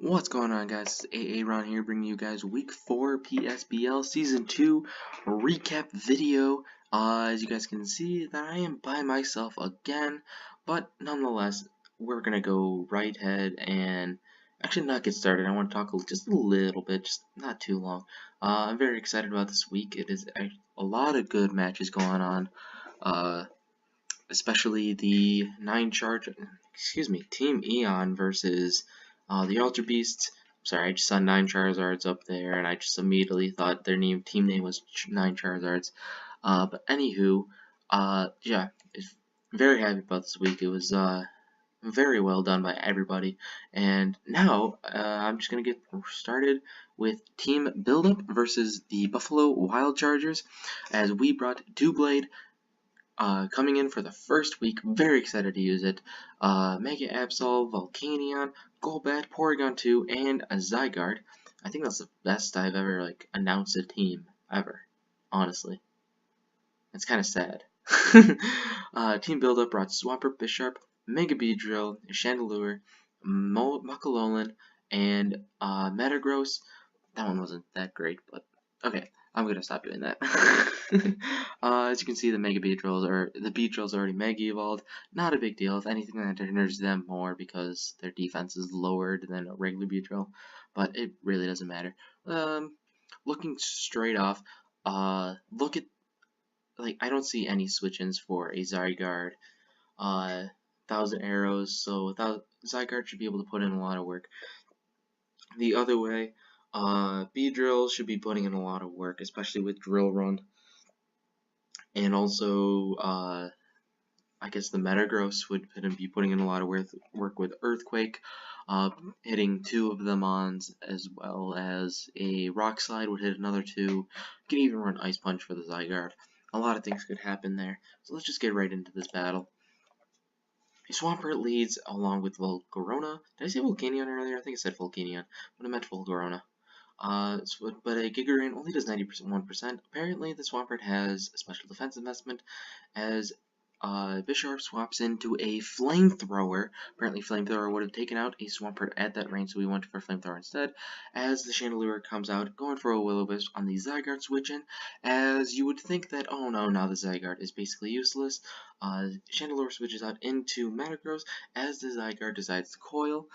What's going on, guys? It's Ron here, bringing you guys Week 4 PSBL Season 2 recap video. As you guys can see, that I am by myself again, but nonetheless, we're gonna go right ahead and actually not get started. I want to talk just a little bit, just not too long. I'm very excited about this week. It is a lot of good matches going on, especially the Team Eon versus the Ultra Beasts. Sorry, I just saw 9 Charizards up there, and I just immediately thought their team name was 9 Charizards. But anywho, yeah, very happy about this week. It was very well done by everybody. And now, I'm just going to get started with Team Buildup versus the Buffalo Wild Chargers, as we brought Doublade coming in for the first week. Very excited to use it. Mega Absol, Volcanion, Golbat, Porygon 2, and a Zygarde. I think that's the best I've ever announced a team ever. Honestly, it's kind of sad. Team Buildup brought Swampert, Bisharp, Mega Beedrill, Chandelure, Muckalolan, and Metagross. That one wasn't that great, but okay. I'm gonna stop doing that. As you can see, the Beedrill's already Mega Evolved. Not a big deal. If anything, that hinders them more because their defense is lowered than a regular Beedrill, but it really doesn't matter. Looking straight off, look at I don't see any switch-ins for a Zygarde. 1,000 arrows, so Zygarde should be able to put in a lot of work. The other way, Beedrill should be putting in a lot of work, especially with Drill Run. And also, I guess the Metagross would be putting in a lot of work with Earthquake, hitting 2 of the Mons, as well as a Rock Slide would hit another 2. You can even run Ice Punch for the Zygarde. A lot of things could happen there. So let's just get right into this battle. Swampert leads along with Volcarona. Did I say Volcanion earlier? I think I said Volcanion, but I meant Volcarona. But a Giga only does 91%. Apparently, the Swampert has a special defense investment, as Bisharp swaps into a Flamethrower. Apparently, Flamethrower would have taken out a Swampert at that range, so we went for Flamethrower instead. As the Chandelure comes out, going for a Will-O-Wisp on the Zygarde switch-in, as you would think that, oh no, now the Zygarde is basically useless. Chandelure switches out into Metagross, as the Zygarde decides to coil.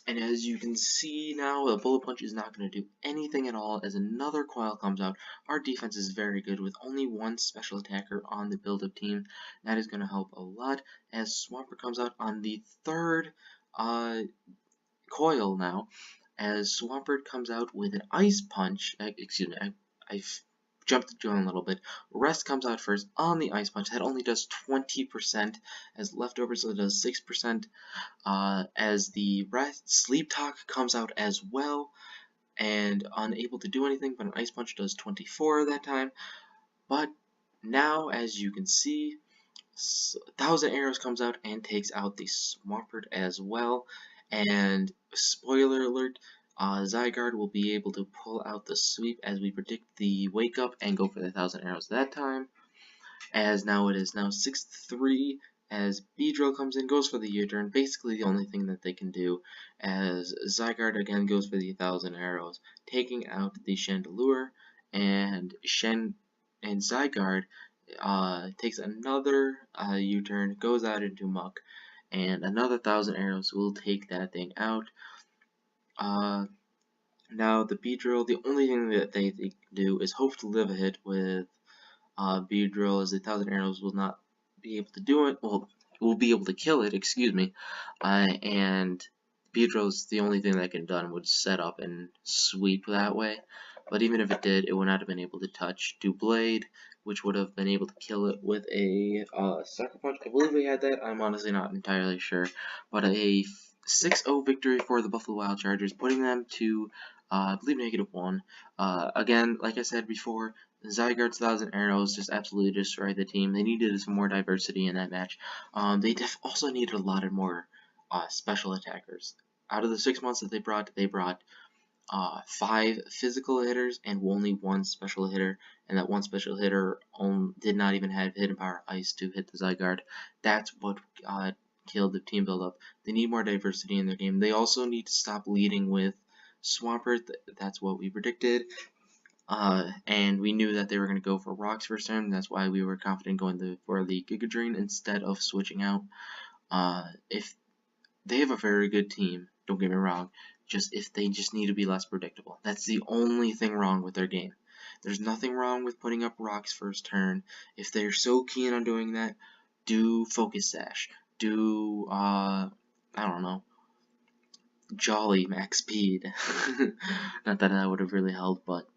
And as you can see now, the Bullet Punch is not going to do anything at all as another Coil comes out. Our defense is very good with only 1 special attacker on the build-up team. That is going to help a lot as Swampert comes out on the 3rd Coil now. As Swampert comes out with an Ice Punch, I've jumped the gun a little bit. Rest comes out first on the Ice Punch. That only does 20%, as Leftovers does 6%. As the Sleep Talk comes out as well, and unable to do anything, but an Ice Punch does 24 that time. But now, as you can see, 1,000 Arrows comes out and takes out the Swampert as well. And spoiler alert, Zygarde will be able to pull out the sweep as we predict the wake up and go for the 1,000 arrows that time. As now it is now 6-3 as Beedrill comes in, goes for the U-turn, basically the only thing that they can do, as Zygarde again goes for the 1,000 arrows, taking out the Chandelure, and Zygarde takes another U-turn, goes out into Muck, and another 1,000 arrows will take that thing out. Now the Beedrill, the only thing that they can do is hope to live a hit with Beedrill, as the 1,000 arrows will not be able to do it. Well, will be able to kill it, excuse me. And Beedrill is the only thing that can done would set up and sweep that way. But even if it did, it would not have been able to touch Doublade, which would have been able to kill it with a Sucker Punch. I believe we had that. I'm honestly not entirely sure. But a 6-0 victory for the Buffalo Wild Chargers, putting them to, I believe, -1. Again, like I said before, Zygarde's 1,000 arrows just absolutely destroyed the team. They needed some more diversity in that match. They also needed a lot of more special attackers. Out of the 6 months that they brought 5 physical hitters and only 1 special hitter, and that 1 special hitter did not even have Hidden Power Ice to hit the Zygarde. That's what kill the team build up. They need more diversity in their game. They also need to stop leading with Swampert. That's what we predicted. And we knew that they were going to go for rocks first turn. That's why we were confident going for the Giga Drain instead of switching out. If they have a very good team, don't get me wrong, if they just need to be less predictable. That's the only thing wrong with their game. There's nothing wrong with putting up rocks first turn. If they're so keen on doing that, do Focus Sash. Do, I don't know, Jolly Max Speed. Not that that would have really helped, but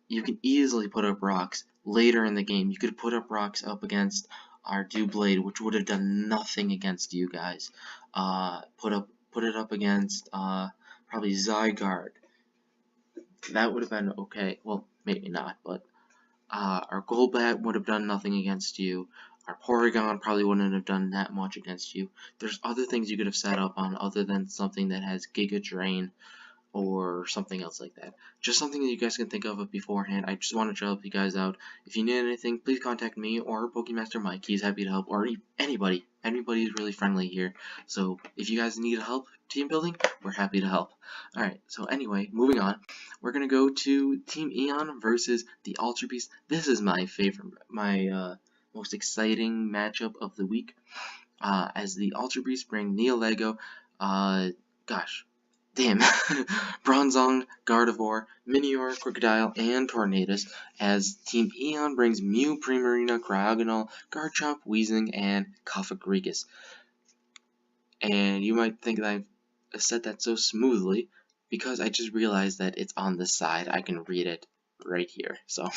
you can easily put up rocks later in the game. You could put up rocks up against our Doublade, which would have done nothing against you guys. Put it up against probably Zygarde. That would have been okay. Well, maybe not, but our Golbat would have done nothing against you. Our Porygon probably wouldn't have done that much against you. There's other things you could have set up on other than something that has Giga Drain or something else like that. Just something that you guys can think of beforehand. I just wanted to help you guys out. If you need anything, please contact me or Pokemaster Mike. He's happy to help, or anybody. Anybody is really friendly here. So if you guys need help team building, we're happy to help. Alright, so anyway, moving on. We're going to go to Team Eon versus the Ultra Beast. This is my favorite, my most exciting matchup of the week. As the Ultra Beast bring Neolego, gosh, damn, Bronzong, Gardevoir, Minior, Crocodile, and Tornadus, as Team Eon brings Mew, Primarina, Cryogonal, Garchomp, Weezing, and Cofagrigus. And you might think that I've said that so smoothly, because I just realized that it's on the side. I can read it right here, so...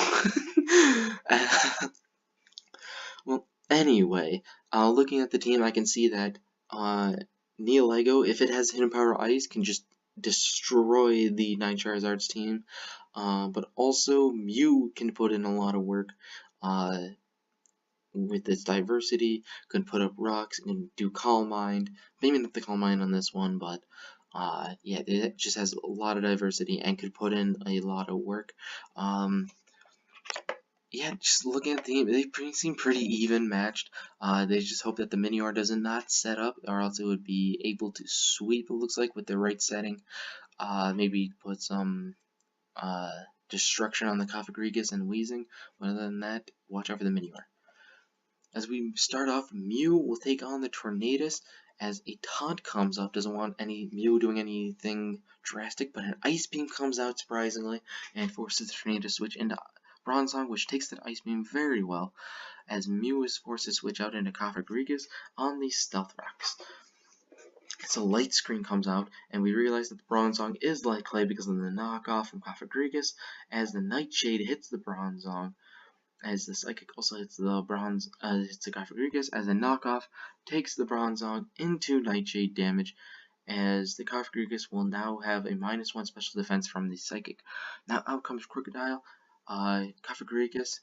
Well, anyway, looking at the team, I can see that Neolego, if it has Hidden Power Ice, can just destroy the 9 Charizard's team. But also, Mew can put in a lot of work with its diversity, can put up rocks, and do Calm Mind. Maybe not the Calm Mind on this one, but yeah, it just has a lot of diversity and could put in a lot of work. Yeah, just looking at the team, they seem pretty even matched. They just hope that the Minior does not set up, or else it would be able to sweep, it looks like, with the right setting. Maybe put some destruction on the Cofagrigus and Weezing, but other than that, watch out for the Minior. As we start off, Mew will take on the Tornadus as a taunt comes up. Doesn't want any Mew doing anything drastic, but an Ice Beam comes out surprisingly and forces the Tornadus to switch into Bronzong, which takes that Ice Beam very well, as Mew is forced to switch out into Cofagrigus on the Stealth Rocks. So Light Screen comes out, and we realize that the Bronzong is Light Clay because of the knockoff from Cofagrigus, as the Nightshade hits the Bronzong, as the Psychic also hits the Cofagrigus, as a knockoff takes the Bronzong into Nightshade damage, as the Cofagrigus will now have a -1 special defense from the Psychic. Now out comes Crocodile. Cofagrigus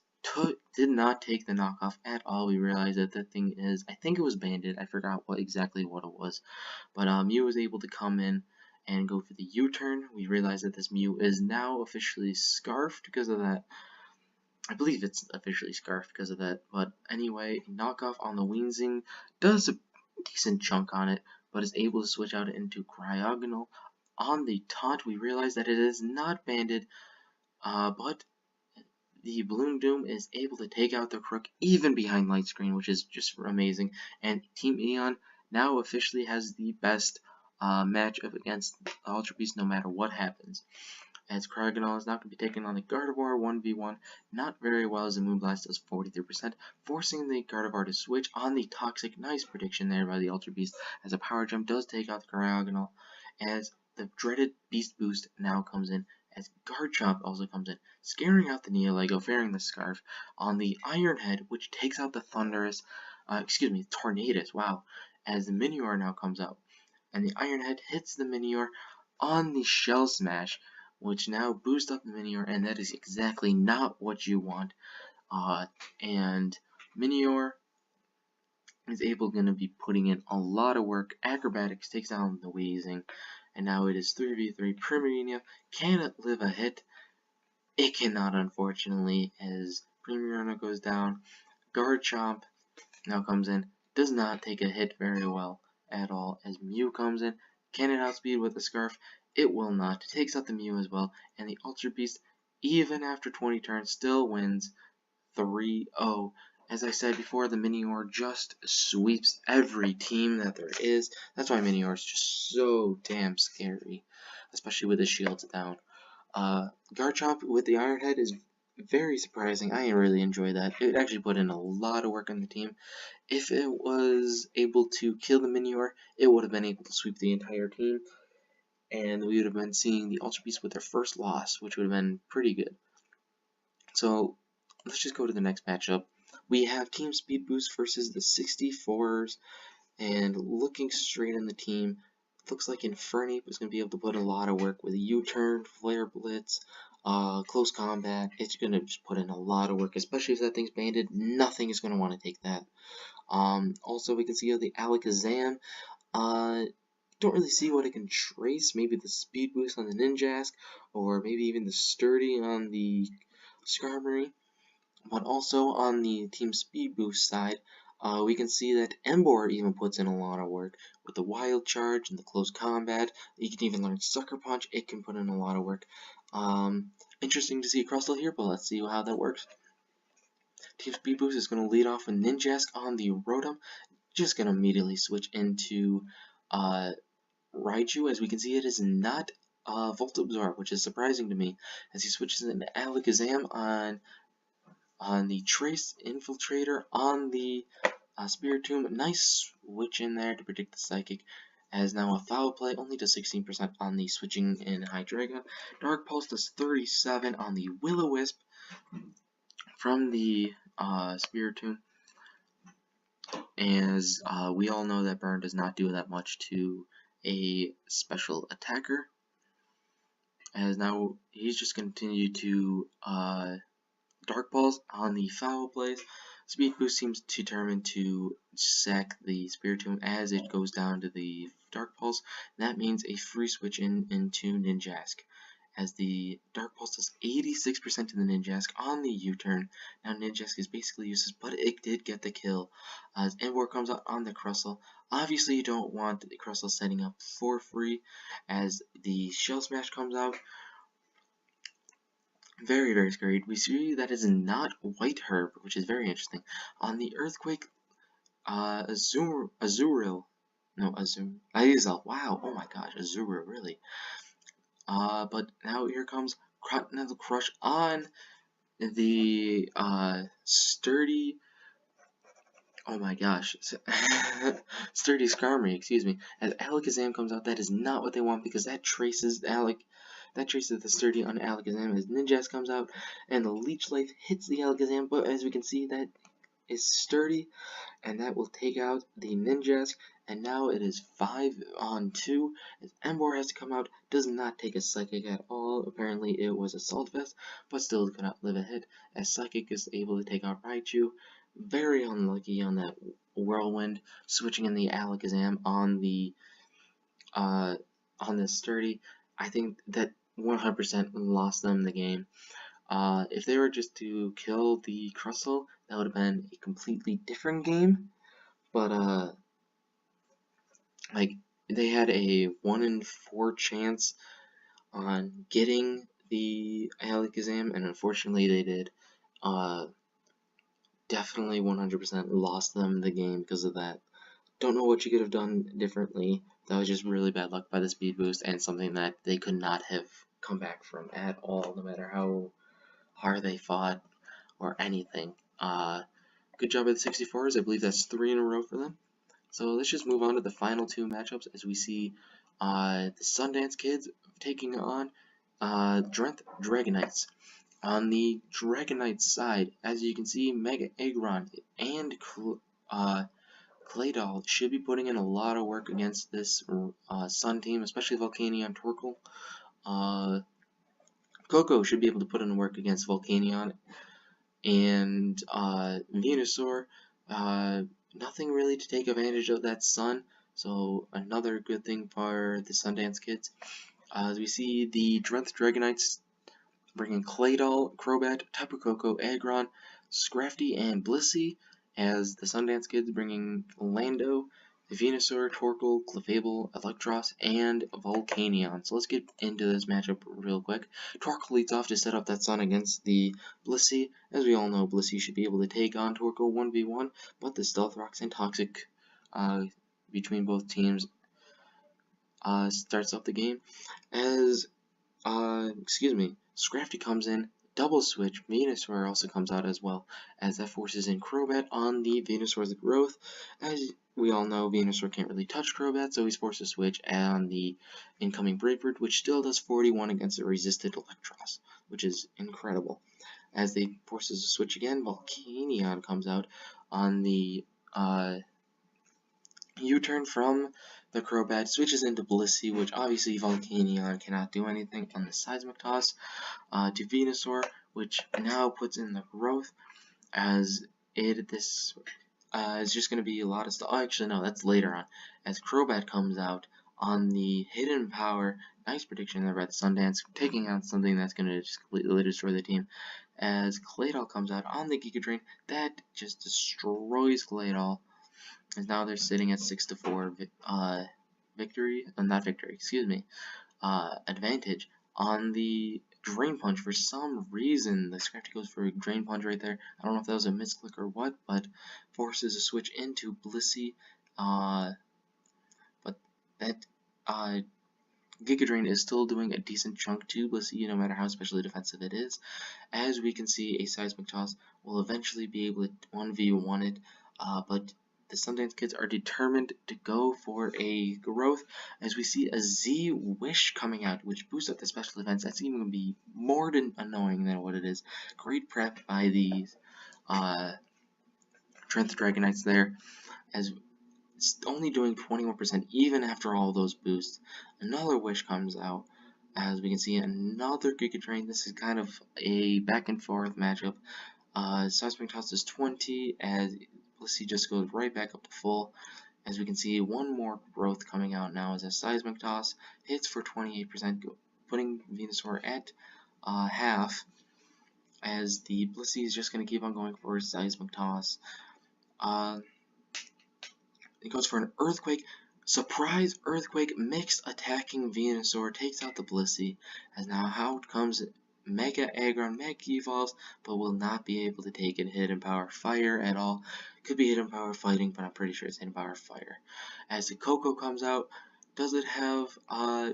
did not take the knockoff at all. We realized that that thing is, I think it was banded. I forgot exactly what it was. But Mew was able to come in and go for the U-turn. We realized that this Mew is now officially Scarfed because of that. I believe it's officially Scarfed because of that. But anyway, knockoff on the Weezing does a decent chunk on it, but is able to switch out into Cryogonal. On the taunt, we realize that it is not banded, but the Bloom Doom is able to take out the Crook even behind Light Screen, which is just amazing. And Team Eon now officially has the best matchup against Ultra Beast no matter what happens. As Cryogonal is now going to be taking on the Gardevoir 1v1, not very well as the Moonblast does 43%, forcing the Gardevoir to switch on the Toxic. Nice prediction there by the Ultra Beast, as a Power Gem does take out the Cryogonal, as the dreaded Beast Boost now comes in, as Garchomp also comes in, scaring out the Neolego, fearing the Scarf, on the Iron Head, which takes out the Tornadus, wow, as the Minior now comes out, and the Iron Head hits the Minior on the Shell Smash, which now boosts up the Minior, and that is exactly not what you want. And Minior is going to be putting in a lot of work. Acrobatics takes down the Weezing, and now it is 3v3. Primarina cannot live a hit. It cannot, unfortunately, as Primarina goes down. Garchomp now comes in, does not take a hit very well at all. As Mew comes in, cannon outspeed with the Scarf, it will not. Takes out the Mew as well, and the Ultra Beast, even after 20 turns, still wins 3-0. As I said before, the Minior just sweeps every team that there is. That's why Minior is just so damn scary, especially with his shields down. Garchomp with the Iron Head is very surprising. I really enjoy that. It actually put in a lot of work on the team. If it was able to kill the Minior, it would have been able to sweep the entire team, and we would have been seeing the Ultra Beast with their first loss, which would have been pretty good. So let's just go to the next matchup. We have Team Speed Boost versus the 64s, and looking straight in the team, looks like Infernape is going to be able to put a lot of work with U-turn, Flare Blitz, close combat. It's going to just put in a lot of work, especially if that thing's banded. Nothing is going to want to take that. Also, we can see the Alakazam. Don't really see what it can trace. Maybe the Speed Boost on the Ninjask, or maybe even the Sturdy on the Skarmory. But also on the Team Speed Boost side, we can see that Emboar even puts in a lot of work with the Wild Charge and the close combat. You can even learn Sucker Punch. It can put in a lot of work. Interesting to see Crustle here, but let's see how that works. Team Speed Boost is going to lead off with Ninjask on the Rotom. Just going to immediately switch into Raichu. As we can see, it is not Volt Absorb, which is surprising to me, as he switches into Alakazam on the Trace Infiltrator on the Spiritomb. Nice switch in there to predict the Psychic, as now a Foul Play only does 16% on the switching in Hydreigon. Dark Pulse does 37 on the Will-O-Wisp from the Spiritomb, as we all know that Burn does not do that much to a special attacker, as now he's just continue to Dark Balls on the Foul Plays. Speed Boost seems determined to sack the Spiritomb as it goes down to the Dark Pulse. That means a free switch into Ninjask, as the Dark Pulse does 86% to the Ninjask on the U-turn. Now Ninjask is basically useless, but it did get the kill. As Emboar comes out on the Crustle. Obviously you don't want the Crustle setting up for free, as the Shell Smash comes out. Very, very scary. We see that is not White Herb, which is very interesting. On the Earthquake, Azurill. No, Azazel. Wow, oh my gosh, Azurill, really. But now here comes Continental Crush on the, Sturdy, oh my gosh, Sturdy Skarmory, excuse me. As Alakazam comes out, that is not what they want, because that traces the Sturdy on Alakazam. As Ninjask comes out, and the Leech Life hits the Alakazam, but as we can see, that is Sturdy, and that will take out the Ninjask, and now it is 5-on-2, as Emboar has to come out, does not take a Psychic at all. Apparently it was Assault Vest, but still could not live a hit, as Psychic is able to take out Raichu. Very unlucky on that Whirlwind, switching in the Alakazam on the Sturdy. I think that 100% lost them the game. If they were just to kill the Crustle, that would have been a completely different game. But like, they had a 1 in 4 chance on getting the Alakazam, and unfortunately they did. Definitely 100% lost them the game because of that. Don't know what you could have done differently. That was just really bad luck by the Speed Boost, and something that they could not have come back from at all, no matter how hard they fought or anything. Good job by the 64s. I believe that's 3 in a row for them. So let's just move on to the final 2 matchups, as we see the Sundance Kids taking on Drent Dragonites. On the Dragonite side, as you can see, Mega Aggron and Claydol should be putting in a lot of work against this Sun team, especially Volcanion Torkoal. Coco should be able to put in work against Volcanion, and Venusaur. Nothing really to take advantage of that Sun, so another good thing for the Sundance Kids. As we see the Drent Dragonites bringing Claydol, Crobat, Tapu Koko, Aggron, Scrafty, and Blissey. as the Sundance Kids bringing Lando, Venusaur, Torkoal, Clefable, Electros, and Volcanion. So let's get into this matchup real quick. Torkoal leads off to set up that Sun against the Blissey. As we all know, Blissey should be able to take on Torkoal 1v1, but the Stealth Rocks and Toxic between both teams starts up the game. As Scrafty comes in, double switch, Venusaur also comes out as well, as that forces in Crobat on the Venusaur's growth. As we all know, Venusaur can't really touch Crobat, so he's forced to switch on the incoming Brave Bird, which still does 41 against a resisted Electros, which is incredible. As they forces a switch again, Volcanion comes out on the U-turn from the Crobat, switches into Blissey, which obviously Volcanion cannot do anything on the Seismic Toss, to Venusaur, which now puts in the growth, as this is just going to be a lot of stuff. Oh, actually, no, that's later on, as Crobat comes out on the Hidden Power. Nice prediction there by the Sundance, taking out something that's going to just completely destroy the team, as Claydol comes out on the Giga Drain. That just destroys Claydol. And now they're sitting at 6-4 advantage on the Drain Punch. For some reason, the Scrafty goes for a Drain Punch right there. I don't know if that was a misclick or what, but forces a switch into Blissey. But that Giga Drain is still doing a decent chunk to Blissey, no matter how especially defensive it is. As we can see, a Seismic Toss will eventually be able to 1v1 it, but the Sundance Kids are determined to go for a growth, as we see a Z Wish coming out, which boosts up the special defense. That's even going to be more annoying than what it is. Great prep by the Trent Dragonites there, as it's only doing 21% even after all those boosts. Another Wish comes out, as we can see another Giga Drain. This is kind of a back and forth matchup. Seismic Toss is 20, as Blissey just goes right back up to full. As we can see, one more growth coming out now as a Seismic Toss hits for 28%, putting Venusaur at half, as the Blissey is just going to keep on going for a Seismic Toss. It goes for an Earthquake. Surprise Earthquake, mix attacking Venusaur, takes out the Blissey, as now out comes Mega Aggron. Mega evolves, but will not be able to take it Hidden Power Fire at all. Could be Hidden Power Fighting, but I'm pretty sure it's Hidden Power Fire. As the Coco comes out, does it have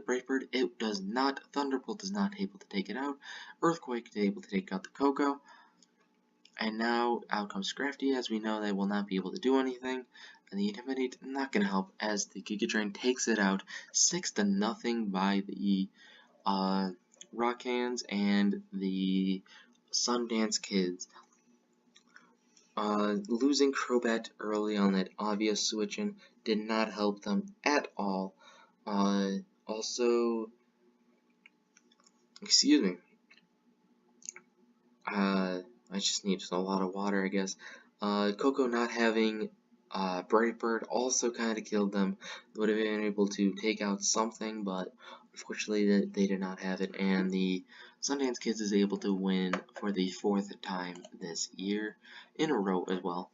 Brave Bird? It does not. Thunderbolt is not able to take it out. Earthquake is able to take out the Coco. And now out comes Scrafty, as we know they will not be able to do anything. And the Intimidate not going to help, as the Giga Drain takes it out 6-0 by the Rock Hands and the Sundance Kids. Losing Crobat early on that obvious switch-in did not help them at all. Also, excuse me. I just need a lot of water, I guess. Coco not having Brave Bird also kind of killed them. They would have been able to take out something, but unfortunately they did not have it, and the Sundance Kids is able to win for the 4th time this year in a row as well.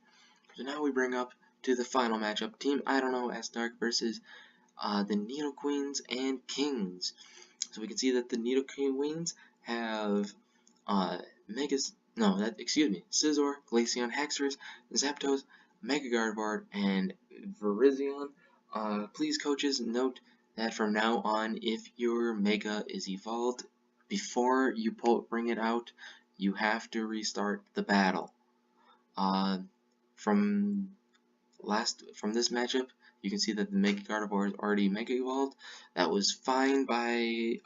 So now we bring up to the final matchup, Team I Don't Know S Dark versus the Needle Queens and Kings. So we can see that the Needle Queens have Scizor, Glaceon, Haxorus, Zapdos, Mega Gardevoir, and Virizion. Please, coaches, note that from now on, if your Mega is evolved, before you bring it out, you have to restart the battle. From this matchup, you can see that the Mega Gardevoir is already Mega Evolved. That was fine by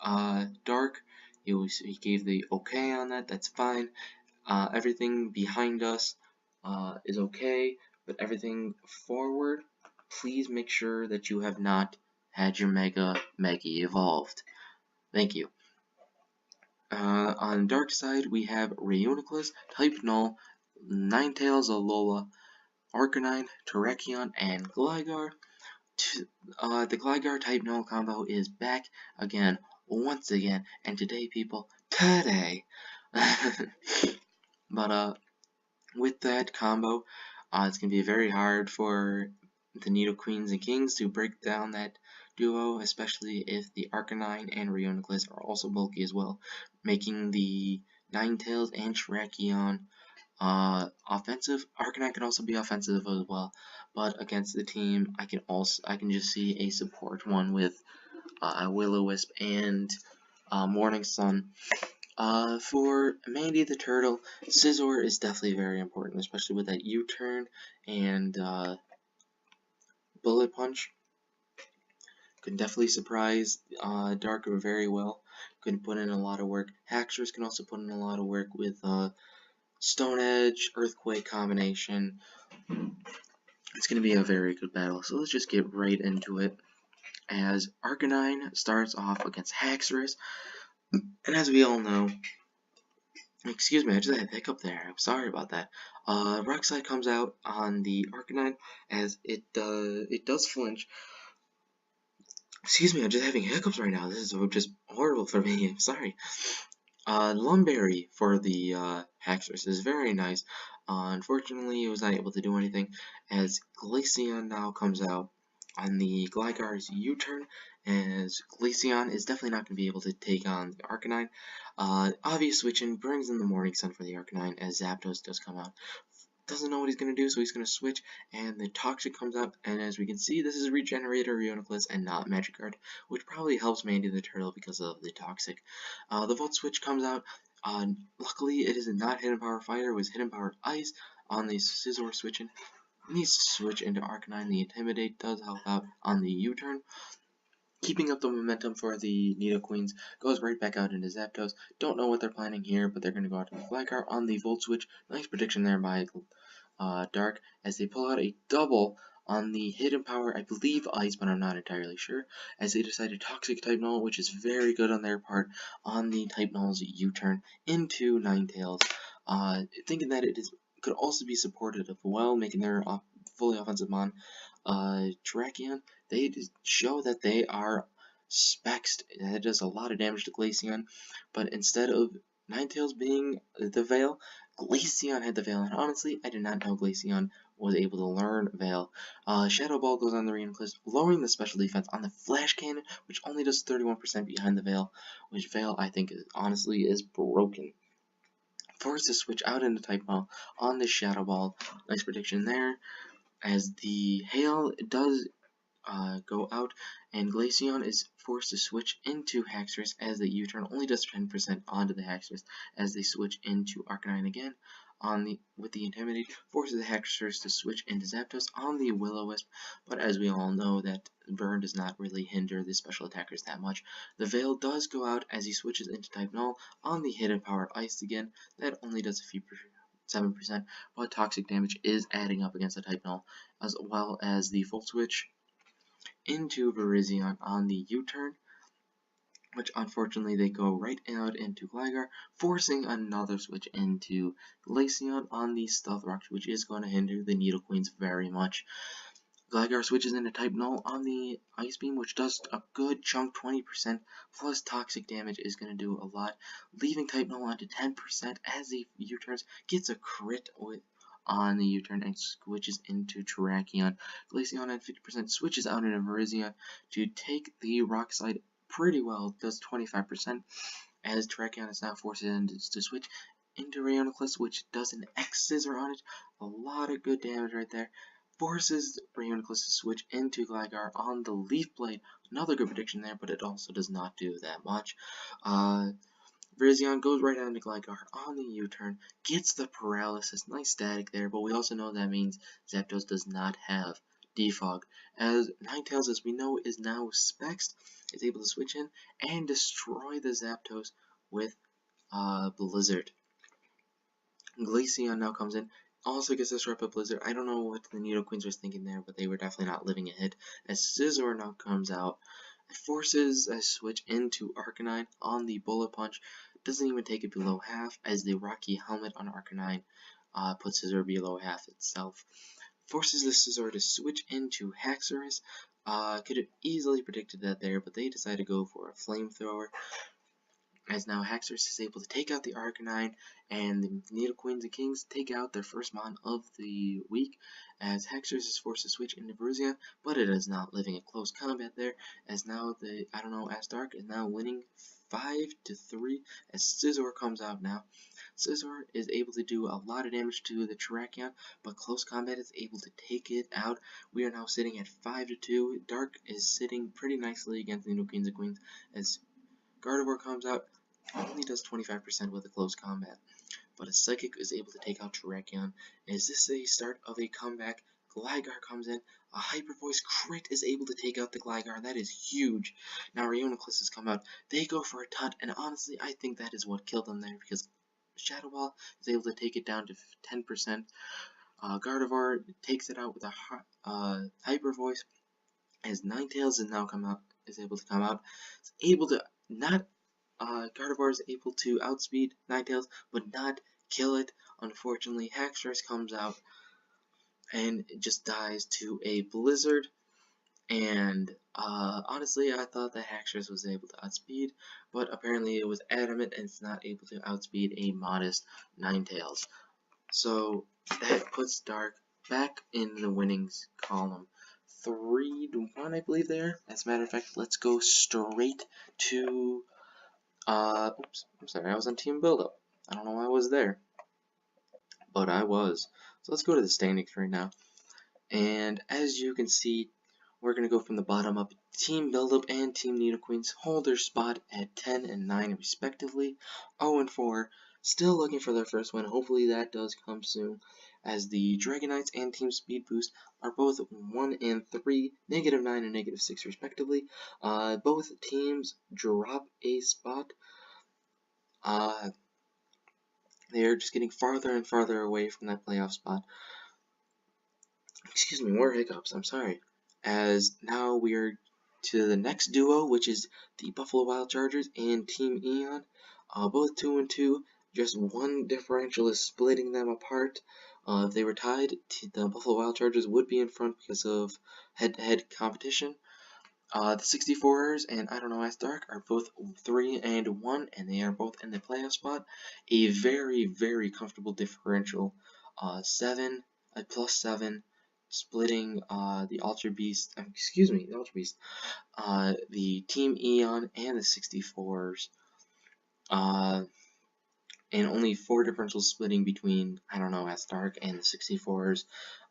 Dark. He gave the okay on that. That's fine. Everything behind us is okay, but everything forward, please make sure that you have not had your Mega evolved. Thank you. On Dark side, we have Reuniclus, Type Null, Ninetales, Alola, Arcanine, Terrakion, and Gligar. The Gligar Type Null combo is back again, once again, and today, people, today. But with that combo, It's going to be very hard for the Nido Queens and Kings to break down that duo, especially if the Arcanine and Rheoniclus are also bulky as well, making the Ninetales and Terrakion offensive. Arcanine can also be offensive as well, but against the team, I can just see a support one with Will-O-Wisp and Morning Sun. For Mandy the Turtle, Scizor is definitely very important, especially with that U-turn and Bullet Punch. Could definitely surprise Dark very well. Could put in a lot of work. Haxorus can also put in a lot of work with Stone Edge, Earthquake combination. It's going to be a very good battle, so let's just get right into it. As Arcanine starts off against Haxorus, and as we all know, excuse me, I just had a hiccup there. I'm sorry about that. Rock Slide comes out on the Arcanine as it does flinch. Excuse me, I'm just having hiccups right now. This is just horrible for me. I'm sorry. Lumberry for the Haxorus is very nice. Unfortunately, it was not able to do anything as Glaceon now comes out on the Gligar's U-turn, as Glaceon is definitely not going to be able to take on the Arcanine. Obvious switching brings in the Morning Sun for the Arcanine as Zapdos does come out. Doesn't know what he's going to do, so he's going to switch, and the Toxic comes out, and as we can see, this is Regenerator, Rheoniclus, and not Magikarp, which probably helps Mandy the Turtle because of the Toxic. The Volt Switch comes out. Luckily, it is not Hidden Power Fighter, it was Hidden Power Ice on the Scizor switching. Needs to switch into Arcanine. The Intimidate does help out on the U-turn. Keeping up the momentum for the Nidoqueens, goes right back out into Zapdos. Don't know what they're planning here, but they're going to go out to the Gligar on the Volt Switch. Nice prediction there by Dark, as they pull out a double on the Hidden Power, I believe Ice, but I'm not entirely sure, as they decided Toxic Type Null, which is very good on their part, on the Type Null's U-turn into Ninetales, thinking that could also be supported of well, making their fully offensive mon. Terrakion, they show that they are spexed. That does a lot of damage to Glaceon, but instead of Ninetales being the Veil, Glaceon had the Veil, and honestly, I did not know Glaceon was able to learn Veil. Shadow Ball goes on the Rheoniclus, lowering the special defense on the Flash Cannon, which only does 31% behind the Veil, which Veil, I think, honestly is broken. Forced to switch out into Type Ball on the Shadow Ball. Nice prediction there, as the Hail does go out, and Glaceon is forced to switch into Haxorus as the U-turn only does 10% onto the Haxorus as they switch into Arcanine again with the Intimidate, forces the Haxorus to switch into Zapdos on the Will-O-Wisp, but as we all know, that Burn does not really hinder the special attackers that much. The Veil does go out as he switches into Type Null on the Hidden Power Ice again. That only does a few 7%, but toxic damage is adding up against the Type Null, as well as the Full Switch into Virizion on the U-turn, which unfortunately they go right out into Gligar, forcing another switch into Glaceon on the Stealth Rock, which is going to hinder the Nidoqueens very much. Gligar switches into Type Null on the Ice Beam, which does a good chunk, 20%, plus toxic damage is going to do a lot, leaving Type Null onto 10% as he U-turns, gets a crit on the U-turn and switches into Terrakion. Glaceon at 50% switches out into Virizion to take the Rock Slide pretty well, does 25%, as Terrakion is now forced to switch into Rheoniclus, which does an X-Scissor on it. A lot of good damage right there. Forces Rheoniclus to switch into Gligar on the Leaf Blade. Another good prediction there, but it also does not do that much. Virizion goes right into Gligar on the U-turn, gets the paralysis, nice static there, but we also know that means Zapdos does not have Defog, as Ninetales, as we know, is now Spexed, is able to switch in and destroy the Zapdos with Blizzard. Glaceon now comes in, also gets disrupted Blizzard. I don't know what the Nidoqueens was thinking there, but they were definitely not living a hit, as Scizor now comes out. It forces a switch into Arcanine on the Bullet Punch. Doesn't even take it below half, as the Rocky Helmet on Arcanine puts Scizor below half itself. Forces the Scizor to switch into Haxorus. Could have easily predicted that there, but they decided to go for a Flamethrower. as now Haxorus is able to take out the Arcanine, and the Needle Queens and Kings take out their first mon of the week, as Haxorus is forced to switch into Bruzian, but it is not living a close combat there, as now the, Astark is now winning 5-3, as Scizor comes out now. Scizor is able to do a lot of damage to the Terrakion, but close combat is able to take it out. We are now sitting at 5-2. Dark is sitting pretty nicely against the Needle Queens and Queens, as Gardevoir comes out, only does 25% with a close combat, but a Psychic is able to take out Terrakion. Is this a start of a comeback? Gligar comes in, a Hyper Voice crit is able to take out the Gligar, that is huge. Now Rheonaclus has come out, they go for a taunt, and honestly I think that is what killed them there, because Shadow Ball is able to take it down to 10%. Gardevoir takes it out with a Hyper Voice, as Ninetales is able to come out, it's able to not Gardevoir is able to outspeed Ninetales, but not kill it. Unfortunately, Haxorus comes out and it just dies to a blizzard. And honestly, I thought that Haxorus was able to outspeed, but apparently it was adamant and it's not able to outspeed a modest Ninetales. So that puts Dark back in the winnings column. 3-1, I believe there. As a matter of fact, let's go straight to oops, I'm sorry, I was on team buildup. I don't know why I was there, but I was. So let's go to the standings right now. And as you can see, we're going to go from the bottom up. Team Buildup and Team Nidoqueens hold their spot at 10 and 9 respectively. 0 and 4, still looking for their first win. Hopefully that does come soon. As the Dragonites and Team Speed Boost are both 1 and 3, -9 and -6 respectively. Both teams drop a spot. They're just getting farther and farther away from that playoff spot. Excuse me, more hiccups, I'm sorry. As now we are to the next duo, which is the Buffalo Wild Chargers and Team Eon. Both 2 and 2, just one differential is splitting them apart. If they were tied, the Buffalo Wild Chargers would be in front because of head-to-head competition. The 64ers and Astark are both 3 and 1, and they are both in the playoff spot. A very, very comfortable differential. 7, a +7, splitting the Ultra Beast. The Ultra Beast. The Team Eon and the 64ers. And only 4 differentials splitting between, Astark and the 64ers.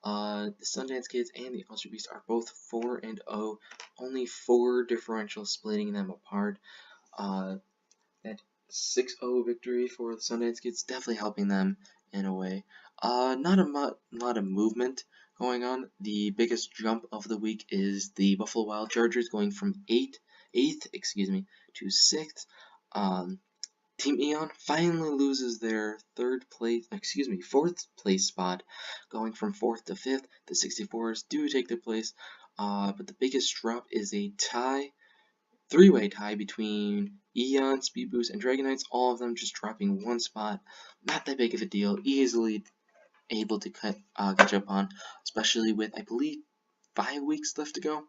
The Sundance Kids and the Ultra Beast are both 4 and 0. Only 4 differentials splitting them apart. That 6-0 victory for the Sundance Kids definitely helping them in a way. Not a lot of movement going on. The biggest jump of the week is the Buffalo Wild Chargers going from 8th, to 6th. Team Eon finally loses their 4th place spot, going from 4th to 5th. The 64ers do take their place, but the biggest drop is a tie, 3-way tie between Eon, Speed Boost, and Dragonites, all of them just dropping 1 spot. Not that big of a deal, easily able to catch up on, especially with, I believe, 5 weeks left to go.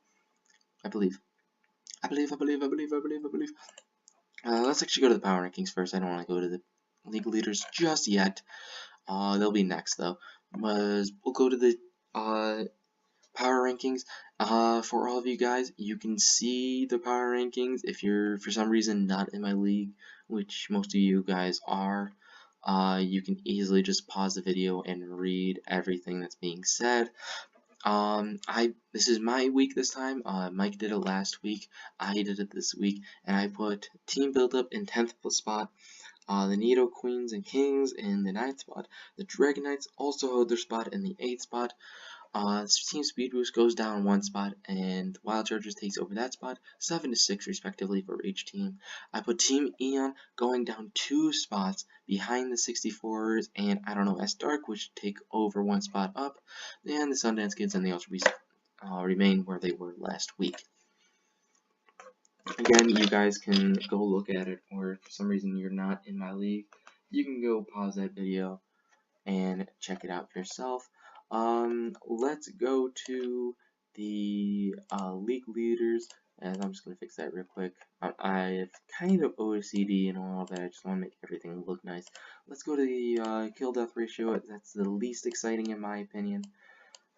I believe. Let's actually go to the power rankings first. I don't want to go to the league leaders just yet. They'll be next though. We'll go to the power rankings. For all of you guys, you can see the power rankings if you're for some reason not in my league, which most of you guys are. You can easily just pause the video and read everything that's being said. This is my week this time. Mike did it last week. I did it this week, and I put Team Buildup in 10th spot. The Nido Queens and Kings in the 9th spot. The Dragonites also hold their spot in the 8th spot. Team Speed Boost goes down 1 spot, and Wild Chargers takes over that spot, 7 to 6 respectively for each team. I put Team Eon going down 2 spots behind the 64ers and Astark, which take over 1 spot up, and the Sundance Kids and the Ultra Beast remain where they were last week. Again, you guys can go look at it, or if for some reason you're not in my league, you can go pause that video and check it out for yourself. Let's go to the league leaders. And I'm just going to fix that real quick. I've kind of OCD and all that. I just want to make everything look nice. Let's go to the kill-death ratio. That's the least exciting in my opinion.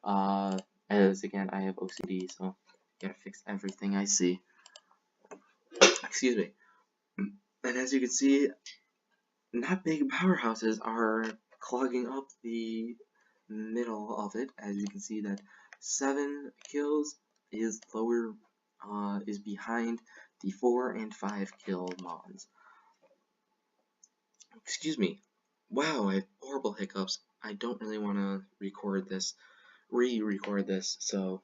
As again, I have OCD, so gotta fix everything I see. Excuse me. And as you can see, not big powerhouses are clogging up the middle of it. As you can see that 7 kills is lower, is behind the 4 and 5 kill mons. Excuse me. Wow, I have horrible hiccups. I don't really want to record this, re-record this, so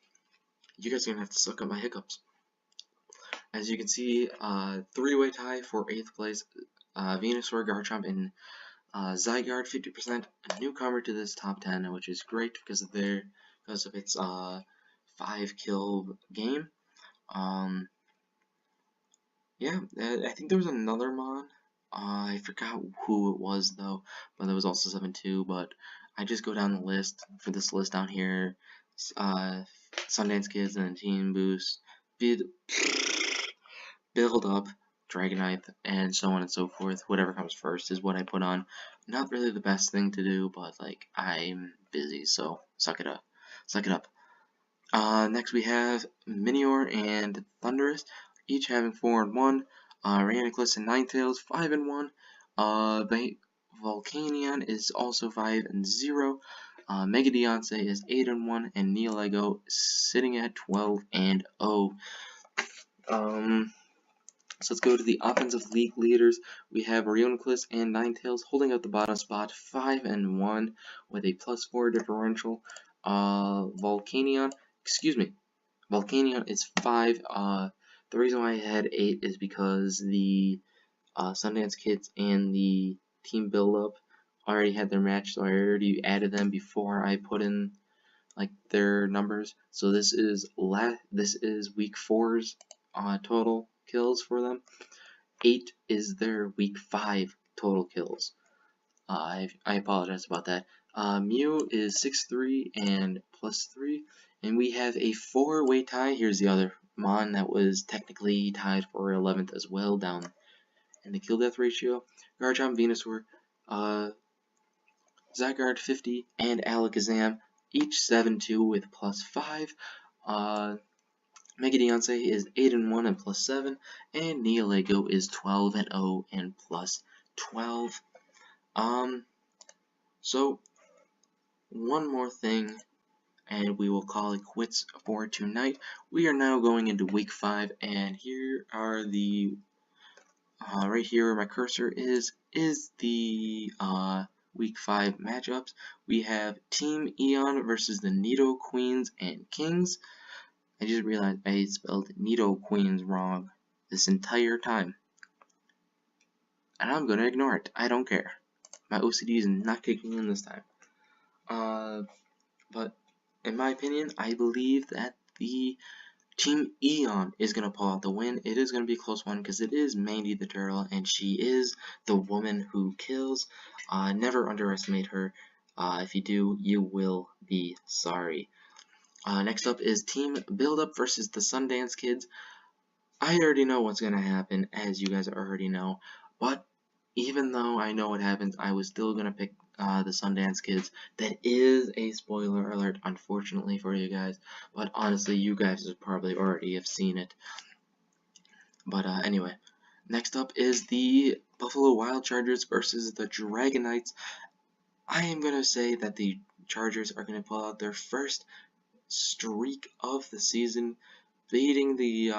you guys are gonna have to suck up my hiccups. As you can see, 3-way tie for 8th place, Venusaur, Garchomp, and Zygarde 50%, a newcomer to this top 10, which is great because of its 5 kill game. Yeah, I think there was another mon. I forgot who it was though, but there was also 7-2. But I just go down the list for this list down here. Sundance Kids and Team Boost, build up, Dragonite, and so on and so forth. Whatever comes first is what I put on. Not really the best thing to do, but like I'm busy, so suck it up. Suck it up. Next we have Minior and Thundurus, each having 4 and 1. Raniclus and Ninetales 5 and 1. Volcanion is also 5 and 0. Mega Deoncé is 8 and 1, and Neolego sitting at 12 and 0. So let's go to the offensive league leaders. We have Raniclus and Ninetales holding up the bottom spot, 5 and 1 with a +4 differential. Volcanion is 5. The reason why I had 8 is because the Sundance Kids and the team build-up already had their match, so I already added them before I put in like their numbers. So this is week 4's total kills for them. 8 is their week 5 total kills. I apologize about that. Mew is 6-3 and +3, and we have a 4-way tie. Here's the other mon that was technically tied for 11th as well, down in the kill death ratio. Garchomp, Venusaur, Zygarde 50, and Alakazam, each 7-2 with +5. Mega Deoncé is 8 and 1 and +7, and Neolego is 12 and 0 and +12. So one more thing, and we will call it quits for tonight. We are now going into week 5, and here are the right here where my cursor is the week 5 matchups. We have Team Eon versus the Nido Queens and Kings. I just realized I spelled Nido Queens wrong this entire time, and I'm gonna ignore it. I don't care. My OCD is not kicking in this time. But in my opinion, I believe that the Team Eon is going to pull out the win. It is going to be a close one because it is Mandy the Turtle, and she is the woman who kills. Never underestimate her. If you do, you will be sorry. Next up is Team Build Up versus the Sundance Kids. I already know what's going to happen, as you guys already know, but even though I know what happens, I was still going to pick the Sundance Kids. That is a spoiler alert, unfortunately for you guys, but honestly, you guys probably already have seen it. But anyway, next up is the Buffalo Wild Chargers versus the Dragonites. I am going to say that the Chargers are going to pull out their first streak of the season, beating the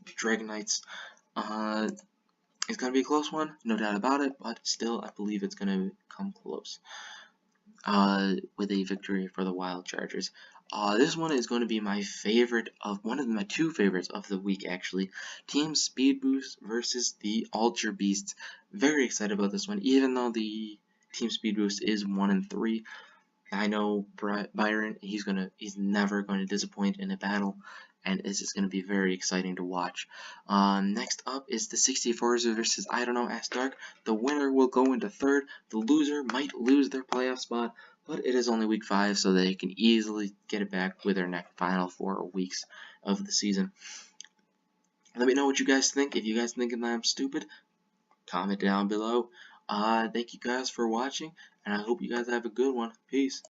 Dragonites. It's going to be a close one, no doubt about it, but still, I believe it's going to come close with a victory for the Wild Chargers. This one is going to be my favorite one of my 2 favorites of the week, actually. Team Speed Boost versus the Ultra Beasts. Very excited about this one, even though the Team Speed Boost is 1 and 3. I know Byron, he's never going to disappoint in a battle, and this is going to be very exciting to watch. Next up is the 64s versus I Don't Know, Ask Dark. The winner will go into 3rd. The loser might lose their playoff spot, but it is only week 5, so they can easily get it back with their next final 4 weeks of the season. Let me know what you guys think. If you guys think that I'm stupid, comment down below. Thank you guys for watching, and I hope you guys have a good one. Peace.